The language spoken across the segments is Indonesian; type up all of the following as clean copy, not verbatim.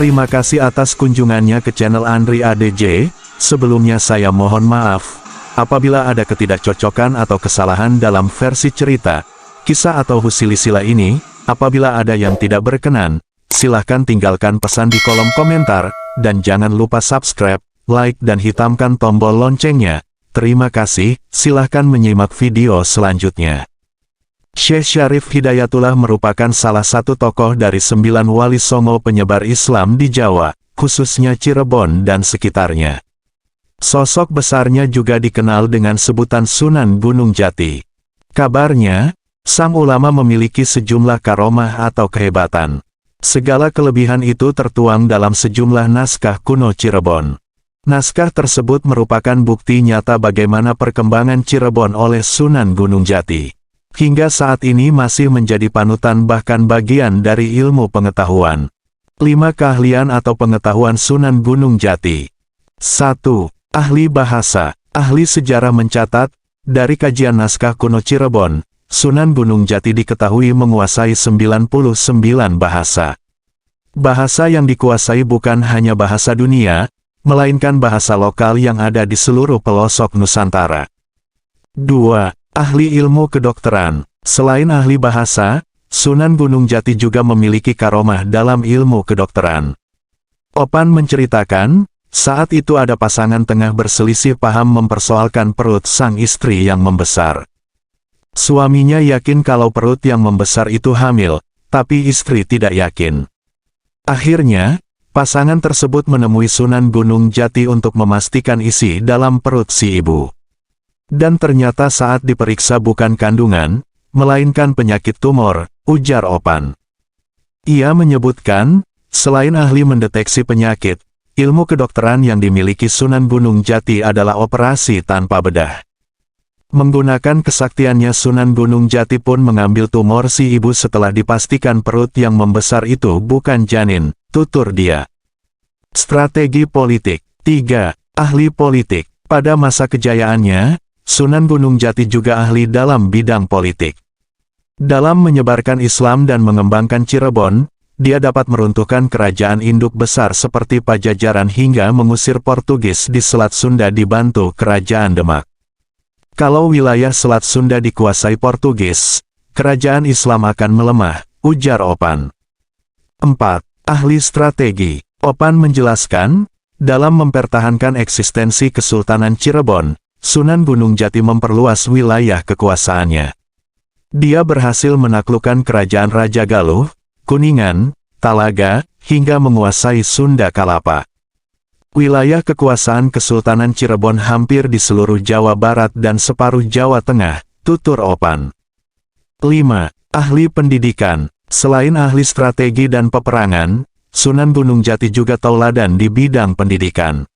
Terima kasih atas kunjungannya ke channel Andri ADJ. Sebelumnya saya mohon maaf apabila ada ketidakcocokan atau kesalahan dalam versi cerita, kisah atau silsilah ini. Apabila ada yang tidak berkenan, silahkan tinggalkan pesan di kolom komentar, dan jangan lupa subscribe, like dan hitamkan tombol loncengnya. Terima kasih, silahkan menyimak video selanjutnya. Syekh Syarif Hidayatullah merupakan salah satu tokoh dari 9 wali songo penyebar Islam di Jawa, khususnya Cirebon dan sekitarnya. Sosok besarnya juga dikenal dengan sebutan Sunan Gunung Jati. Kabarnya, sang ulama memiliki sejumlah karomah atau kehebatan. Segala kelebihan itu tertuang dalam sejumlah naskah kuno Cirebon. Naskah tersebut merupakan bukti nyata bagaimana perkembangan Cirebon oleh Sunan Gunung Jati. Hingga saat ini masih menjadi panutan bahkan bagian dari ilmu pengetahuan. 5 keahlian atau pengetahuan Sunan Gunung Jati. 1. Ahli bahasa. Ahli sejarah mencatat, dari kajian naskah kuno Cirebon, Sunan Gunung Jati diketahui menguasai 99 bahasa. Bahasa yang dikuasai bukan hanya bahasa dunia, melainkan bahasa lokal yang ada di seluruh pelosok Nusantara. 2. Ahli ilmu kedokteran. Selain ahli bahasa, Sunan Gunung Jati juga memiliki karomah dalam ilmu kedokteran. Opan menceritakan, saat itu ada pasangan tengah berselisih paham mempersoalkan perut sang istri yang membesar. Suaminya yakin kalau perut yang membesar itu hamil, tapi istri tidak yakin. Akhirnya, pasangan tersebut menemui Sunan Gunung Jati untuk memastikan isi dalam perut si ibu. Dan ternyata saat diperiksa bukan kandungan, melainkan penyakit tumor, ujar Opan. Ia menyebutkan, selain ahli mendeteksi penyakit, ilmu kedokteran yang dimiliki Sunan Gunung Jati adalah operasi tanpa bedah. Menggunakan kesaktiannya Sunan Gunung Jati pun mengambil tumor si ibu setelah dipastikan perut yang membesar itu bukan janin, tutur dia. Strategi politik. 3. Ahli politik. Pada masa kejayaannya, Sunan Gunung Jati juga ahli dalam bidang politik. Dalam menyebarkan Islam dan mengembangkan Cirebon, dia dapat meruntuhkan kerajaan induk besar seperti Pajajaran hingga mengusir Portugis di Selat Sunda dibantu kerajaan Demak. Kalau wilayah Selat Sunda dikuasai Portugis, kerajaan Islam akan melemah, ujar Opan. 4. Ahli strategi. Opan menjelaskan, dalam mempertahankan eksistensi Kesultanan Cirebon, Sunan Gunung Jati memperluas wilayah kekuasaannya. Dia berhasil menaklukkan kerajaan Raja Galuh, Kuningan, Talaga, hingga menguasai Sunda Kalapa. Wilayah kekuasaan Kesultanan Cirebon hampir di seluruh Jawa Barat dan separuh Jawa Tengah, tutur Opan. 5. Ahli pendidikan. Selain ahli strategi dan peperangan, Sunan Gunung Jati juga tauladan di bidang pendidikan.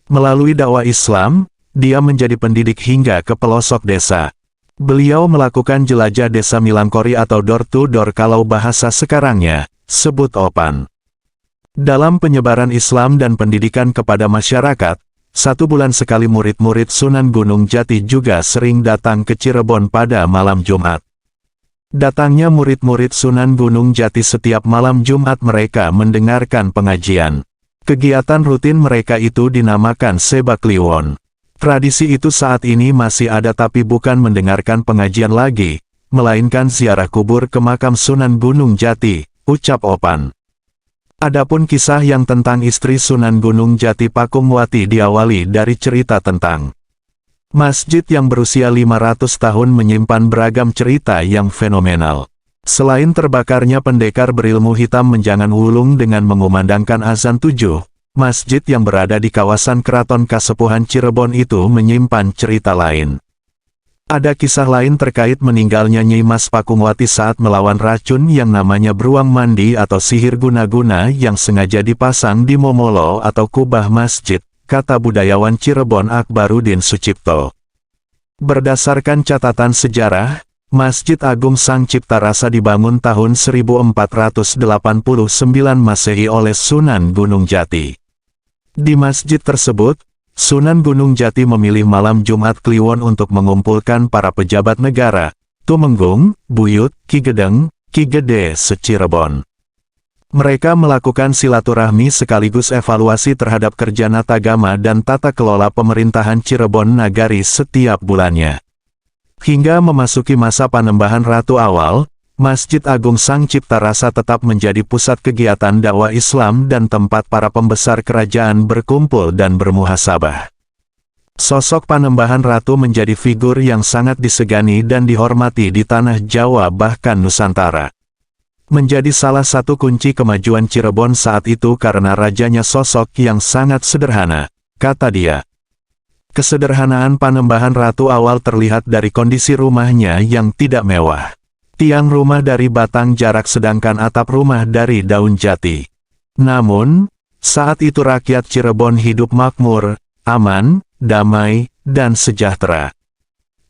Melalui dakwah Islam, dia menjadi pendidik hingga ke pelosok desa. Beliau melakukan jelajah desa Milangkori atau door to door kalau bahasa sekarangnya, sebut Opan. Dalam penyebaran Islam dan pendidikan kepada masyarakat, 1 bulan sekali murid-murid Sunan Gunung Jati juga sering datang ke Cirebon pada malam Jumat. Datangnya murid-murid Sunan Gunung Jati setiap malam Jumat mereka mendengarkan pengajian. Kegiatan rutin mereka itu dinamakan Sebak Kliwon. Tradisi itu saat ini masih ada tapi bukan mendengarkan pengajian lagi, melainkan ziarah kubur ke makam Sunan Gunung Jati, ucap Opan. Adapun kisah yang tentang istri Sunan Gunung Jati Pakumwati diawali dari cerita tentang masjid yang berusia 500 tahun menyimpan beragam cerita yang fenomenal. Selain terbakarnya pendekar berilmu hitam menjangan wulung dengan mengumandangkan azan 7, masjid yang berada di kawasan Keraton Kasepuhan Cirebon itu menyimpan cerita lain. Ada kisah lain terkait meninggalnya Nyi Mas Pakumwati saat melawan racun yang namanya beruang mandi atau sihir guna-guna yang sengaja dipasang di momolo atau kubah masjid, kata budayawan Cirebon Akbarudin Sucipto. Berdasarkan catatan sejarah, Masjid Agung Sang Cipta Rasa dibangun tahun 1489 Masehi oleh Sunan Gunung Jati. Di masjid tersebut, Sunan Gunung Jati memilih malam Jumat Kliwon untuk mengumpulkan para pejabat negara, Tumenggung, Buyut, Ki Gedeng, Ki Gede se-Cirebon. Mereka melakukan silaturahmi sekaligus evaluasi terhadap kerja Natagama dan tata kelola pemerintahan Cirebon Nagari setiap bulannya. Hingga memasuki masa Panembahan Ratu awal, Masjid Agung Sang Cipta Rasa tetap menjadi pusat kegiatan dakwah Islam dan tempat para pembesar kerajaan berkumpul dan bermuhasabah. Sosok Panembahan Ratu menjadi figur yang sangat disegani dan dihormati di tanah Jawa bahkan Nusantara. Menjadi salah satu kunci kemajuan Cirebon saat itu karena rajanya sosok yang sangat sederhana, kata dia. Kesederhanaan Panembahan Ratu awal terlihat dari kondisi rumahnya yang tidak mewah. Tiang rumah dari batang jarak sedangkan atap rumah dari daun jati. Namun, saat itu rakyat Cirebon hidup makmur, aman, damai, dan sejahtera.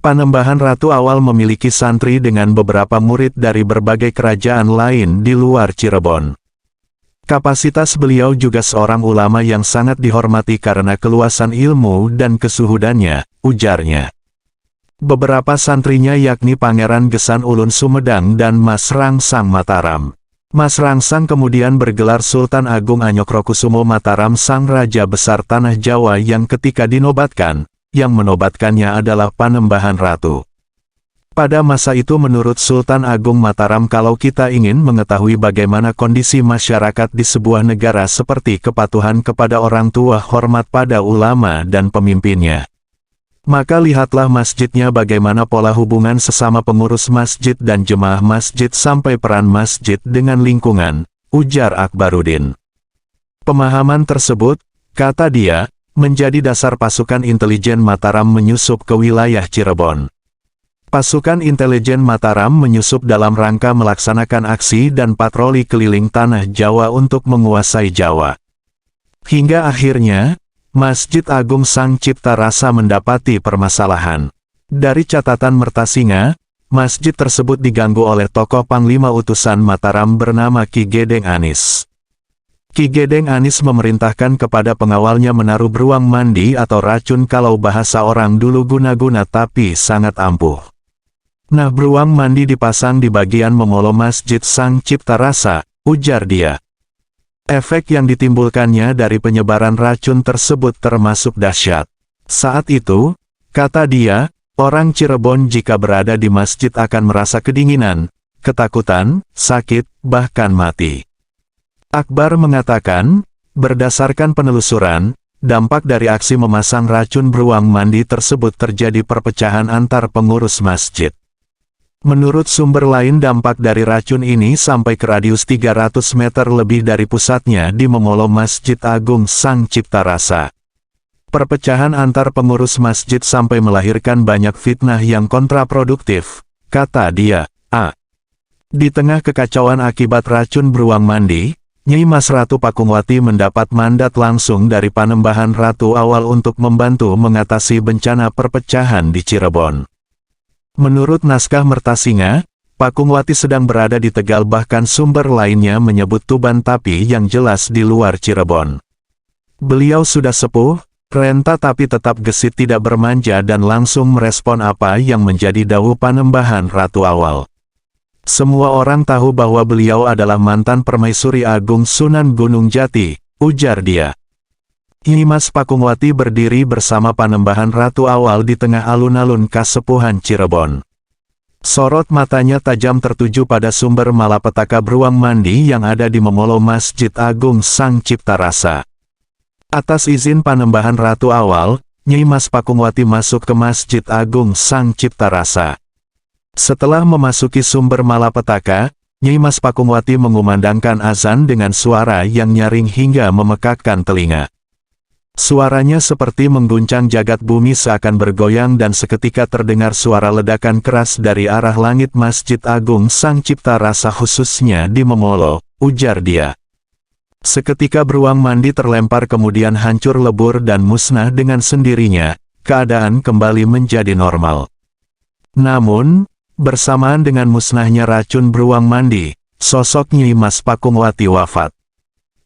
Panembahan Ratu awal memiliki santri dengan beberapa murid dari berbagai kerajaan lain di luar Cirebon. Kapasitas beliau juga seorang ulama yang sangat dihormati karena keluasan ilmu dan kesuhudannya, ujarnya. Beberapa santrinya yakni Pangeran Gesan Ulun Sumedang dan Mas Rangsang Mataram. Mas Rangsang kemudian bergelar Sultan Agung Anyokrokusumo Mataram Sang Raja Besar Tanah Jawa yang ketika dinobatkan, yang menobatkannya adalah Panembahan Ratu. Pada masa itu menurut Sultan Agung Mataram kalau kita ingin mengetahui bagaimana kondisi masyarakat di sebuah negara seperti kepatuhan kepada orang tua, hormat pada ulama dan pemimpinnya, maka lihatlah masjidnya bagaimana pola hubungan sesama pengurus masjid dan jemaah masjid sampai peran masjid dengan lingkungan, ujar Akbarudin. Pemahaman tersebut, kata dia, menjadi dasar pasukan intelijen Mataram menyusup ke wilayah Cirebon. Pasukan intelijen Mataram menyusup dalam rangka melaksanakan aksi dan patroli keliling tanah Jawa untuk menguasai Jawa. Hingga akhirnya, Masjid Agung Sang Cipta Rasa mendapati permasalahan. Dari catatan Mertasinga, masjid tersebut diganggu oleh tokoh Panglima Utusan Mataram bernama Ki Gedeng Anis. Ki Gedeng Anis memerintahkan kepada pengawalnya menaruh beruang mandi atau racun kalau bahasa orang dulu guna-guna tapi sangat ampuh. Nah, beruang mandi dipasang di bagian memolo Masjid Sang Cipta Rasa, ujar dia. Efek yang ditimbulkannya dari penyebaran racun tersebut termasuk dahsyat. Saat itu, kata dia, orang Cirebon jika berada di masjid akan merasa kedinginan, ketakutan, sakit, bahkan mati. Akbar mengatakan, berdasarkan penelusuran, dampak dari aksi memasang racun beruang mandi tersebut terjadi perpecahan antar pengurus masjid. Menurut sumber lain dampak dari racun ini sampai ke radius 300 meter lebih dari pusatnya di memolo Masjid Agung Sang Cipta Rasa. Perpecahan antar pengurus masjid sampai melahirkan banyak fitnah yang kontraproduktif, kata dia. Di tengah kekacauan akibat racun beruang mandi, Nyai Mas Ratu Pakungwati mendapat mandat langsung dari Panembahan Ratu awal untuk membantu mengatasi bencana perpecahan di Cirebon. Menurut naskah Mertasinga, Pakungwati sedang berada di Tegal bahkan sumber lainnya menyebut Tuban tapi yang jelas di luar Cirebon. Beliau sudah sepuh, renta tapi tetap gesit tidak bermanja dan langsung merespon apa yang menjadi dawuh Panembahan Ratu awal. Semua orang tahu bahwa beliau adalah mantan Permaisuri Agung Sunan Gunung Jati, ujar dia. Nyai Mas Pakungwati berdiri bersama Panembahan Ratu awal di tengah alun-alun Kasepuhan Cirebon. Sorot matanya tajam tertuju pada sumber malapetaka beruang mandi yang ada di memolo Masjid Agung Sang Cipta Rasa. Atas izin Panembahan Ratu awal, Nyai Mas Pakungwati masuk ke Masjid Agung Sang Cipta Rasa. Setelah memasuki sumber malapetaka, Nyai Mas Pakungwati mengumandangkan azan dengan suara yang nyaring hingga memekakkan telinga. Suaranya seperti mengguncang jagat bumi seakan bergoyang dan seketika terdengar suara ledakan keras dari arah langit Masjid Agung Sang Cipta Rasa khususnya di memolo, ujar dia. Seketika beruang mandi terlempar kemudian hancur lebur dan musnah dengan sendirinya, keadaan kembali menjadi normal. Namun, bersamaan dengan musnahnya racun beruang mandi, sosok Nyai Mas Pakungwati wafat.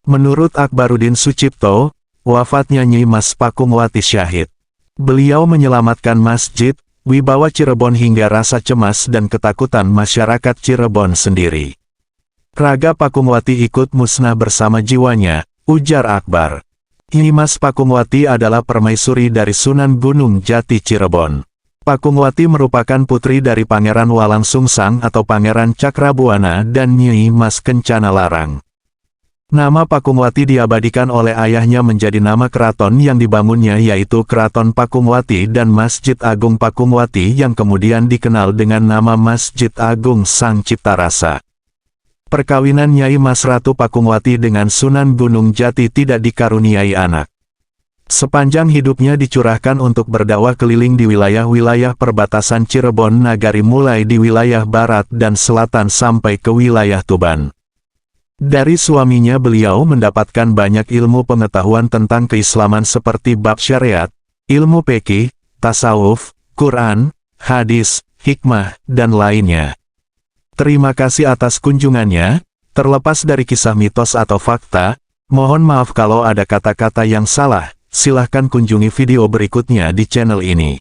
Menurut Akbarudin Sucipto, wafatnya Nyai Mas Pakungwati syahid. Beliau menyelamatkan masjid, wibawa Cirebon hingga rasa cemas dan ketakutan masyarakat Cirebon sendiri. Raga Pakungwati ikut musnah bersama jiwanya, ujar Akbar. Nyimas Pakungwati adalah permaisuri dari Sunan Gunung Jati Cirebon. Pakungwati merupakan putri dari Pangeran Walang Sungsang atau Pangeran Cakrabuana dan Nyi Mas Kencana Larang. Nama Pakungwati diabadikan oleh ayahnya menjadi nama keraton yang dibangunnya, yaitu Keraton Pakungwati dan Masjid Agung Pakungwati yang kemudian dikenal dengan nama Masjid Agung Sang Cipta Rasa. Perkawinan Nyai Mas Ratu Pakungwati dengan Sunan Gunung Jati tidak dikaruniai anak. Sepanjang hidupnya dicurahkan untuk berdakwah keliling di wilayah-wilayah perbatasan Cirebon Nagari, mulai di wilayah barat dan selatan sampai ke wilayah Tuban. Dari suaminya beliau mendapatkan banyak ilmu pengetahuan tentang keislaman seperti bab syariat, ilmu fikih, tasawuf, Quran, hadis, hikmah, dan lainnya. Terima kasih atas kunjungannya. Terlepas dari kisah mitos atau fakta, mohon maaf kalau ada kata-kata yang salah. Silahkan kunjungi video berikutnya di channel ini.